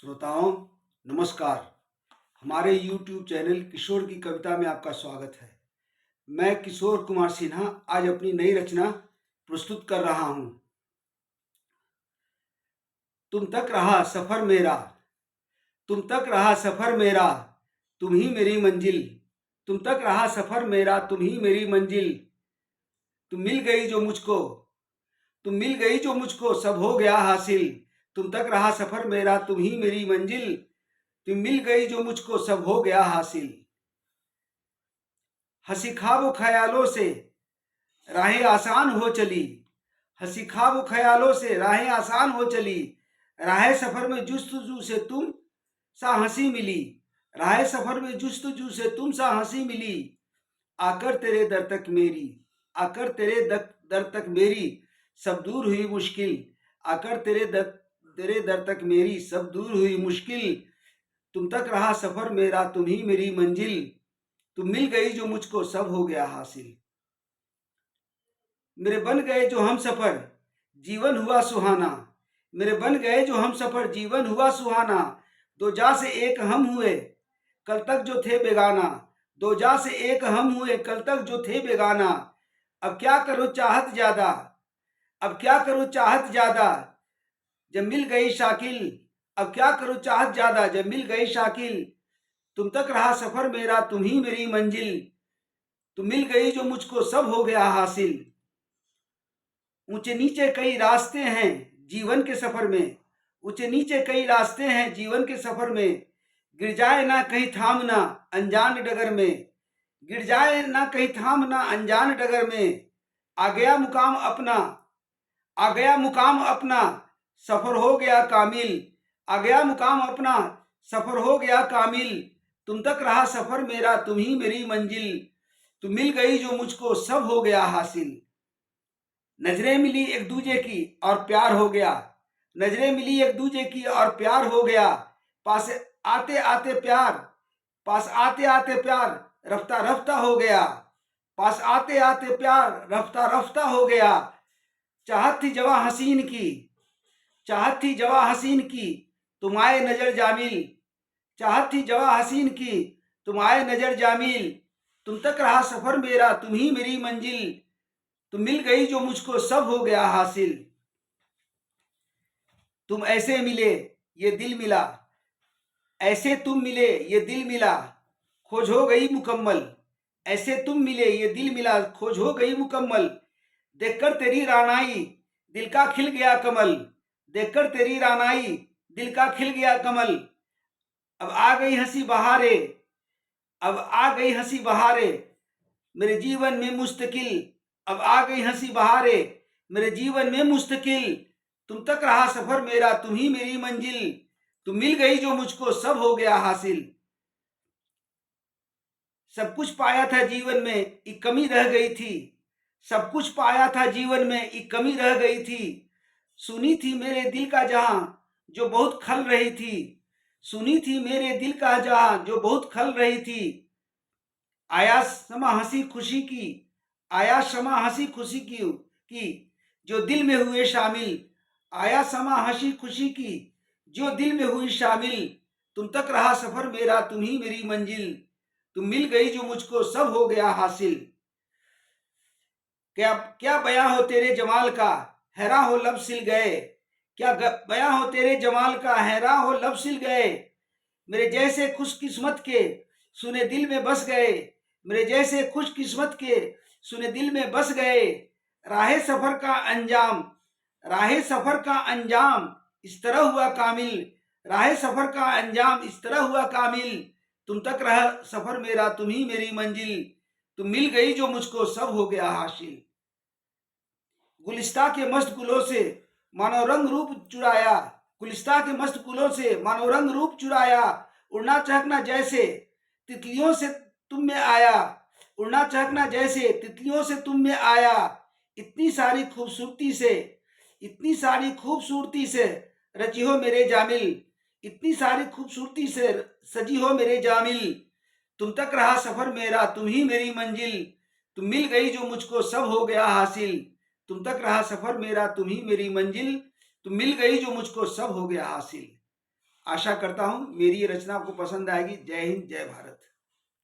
श्रोताओं नमस्कार। हमारे YouTube चैनल किशोर की कविता में आपका स्वागत है। मैं किशोर कुमार सिन्हा आज अपनी नई रचना प्रस्तुत कर रहा हूं। तुम तक रहा सफर मेरा, तुम तक रहा सफर मेरा, तुम ही मेरी मंजिल। तुम तक रहा सफर मेरा, तुम ही मेरी मंजिल। तुम मिल गई जो मुझको, तुम मिल गई जो मुझको, सब हो गया हासिल। तुम तक रहा सफर मेरा, तुम ही मेरी मंजिल। तुम मिल गई जो मुझको, सब हो गया हासिल। हंसी ख्वाब ख्यालों से राहें आसान हो चली, हंसी ख्वाब ख्यालों से राहें आसान हो चली। राह सफर में जुस्तजू से तुम सा हंसी मिली, राह सफर में जुस्तजू से तुम सा हंसी मिली। आकर तेरे दर तक मेरी, आकर तेरे दर तक मेरी सब दूर हुई मुश्किल। आकर तेरे दर तक मेरी सब दूर हुई मुश्किल। तुम तक रहा सफर मेरा, तुम ही मेरी मंजिल। तुम मिल गई जो मुझको, सब हो गया हासिल। मेरे बन गए जो हम सफर, जीवन हुआ सुहाना। मेरे बन गए जो हम सफर, जीवन हुआ सुहाना। दो जा से एक हम हुए, कल तक जो थे बेगाना। दो जा से एक हम हुए, कल तक जो थे बेगाना। अब क्या करो चाहत ज्यादा, अब क्या करो चाहत ज्यादा, जब मिल गई शाकिल। अब क्या करो चाहत ज्यादा, जब मिल गई शाकिल। तुम तक रहा सफर मेरा, तुम ही मेरी मंजिल। तुम मिल गई जो मुझको, सब हो गया हासिल। ऊंचे नीचे कई रास्ते हैं जीवन के सफर में, ऊंचे नीचे कई रास्ते हैं जीवन के सफर में। गिर जाए ना कहीं थामना अनजान डगर में, गिर जाए ना कहीं थामना अनजान डगर में। आ गया मुकाम अपना, आ गया मुकाम अपना, सफर हो गया कामिल। आ गया मुकाम अपना, सफर हो गया कामिल। तुम तक रहा सफर मेरा, तुम ही मेरी मंजिल। तुम मिल गई जो मुझको, सब हो गया हासिल। नजरें मिली एक दूजे की और प्यार हो गया, नजरें मिली एक दूजे की और प्यार हो गया। पास आते आते प्यार, पास आते आते प्यार रफ्ता रफ्ता हो गया। पास आते आते प्यार रफ्ता रफ्ता हो गया। चाहत थी जवा हसीन की, चाहत थी जवा हसीन की, तुम आए नजर जामिल। चाहत थी जवा हसीन की, तुम आए नजर जामिल। तुम तक रहा सफर मेरा, तुम ही मेरी मंजिल। तुम मिल गई जो मुझको, सब हो गया हासिल। तुम ऐसे मिले ये दिल मिला, ऐसे तुम मिले ये दिल मिला, खोज हो गई मुकम्मल। ऐसे तुम मिले ये दिल मिला, खोज हो गई मुकम्मल। देखकर तेरी रानाई दिल का खिल गया कमल, देखकर तेरी रानाई दिल का खिल गया कमल। अब आ गई हंसी बहारे, अब आ गई हंसी बहारे मेरे जीवन में मुस्तकिल। अब आ गई हंसी बहारे मेरे जीवन में मुस्तकिल। तुम तक रहा सफर मेरा, तुम ही मेरी मंजिल। तुम मिल गई जो मुझको, सब हो गया हासिल। सब कुछ पाया था जीवन में, एक कमी रह गई थी। सब कुछ पाया था जीवन में, एक कमी रह गई थी। सुनी थी मेरे दिल का जहां जो बहुत खल रही थी, सुनी थी मेरे दिल का जहां जो बहुत खल रही थी। आया समा हंसी खुशी की, आया शमा हंसी खुशी की जो दिल में हुए शामिल। आया समा हंसी खुशी की जो दिल में हुई शामिल। तुम तक रहा सफर मेरा, तुम ही मेरी मंजिल। तुम मिल गई जो मुझको, सब हो गया हासिल। क्या क्या बयां हो तेरे जमाल का, हैरान हो लब सिल गए। क्या बयां हो तेरे जमाल का, हैरान हो लब सिल गए। मेरे जैसे खुशकिस्मत के सुने दिल में बस गए, मेरे जैसे खुशकिस्मत के सुने दिल में बस गए। राह सफर का अंजाम, राह सफर का अंजाम इस तरह हुआ कामिल। राह सफर का अंजाम इस तरह हुआ कामिल। तुम तक रहा सफर मेरा, तुम ही मेरी मंजिल। तुम मिल गई जो मुझको, सब हो गया हासिल। गुलिस्ता के मस्त गुलों से मानो रंग रूप चुराया, गुलिस्ता के मस्त गुलों से मानो रंग रूप चुराया। उड़ना चहकना जैसे तितलियों से तुम में आया, उड़ना चहकना जैसे तितलियों से तुम में आया। इतनी सारी खूबसूरती से, इतनी सारी खूबसूरती से रची हो मेरे जामिल, इतनी सारी खूबसूरती से सजी हो मेरे जामिल। तुम तक रहा सफर मेरा, तुम ही मेरी मंजिल। तुम मिल गई जो मुझको, सब हो गया हासिल। तुम तक रहा सफर मेरा, तुम ही मेरी मंजिल। तुम मिल गई जो मुझको, सब हो गया हासिल। आशा करता हूँ मेरी ये रचना आपको पसंद आएगी। जय हिंद, जय भारत।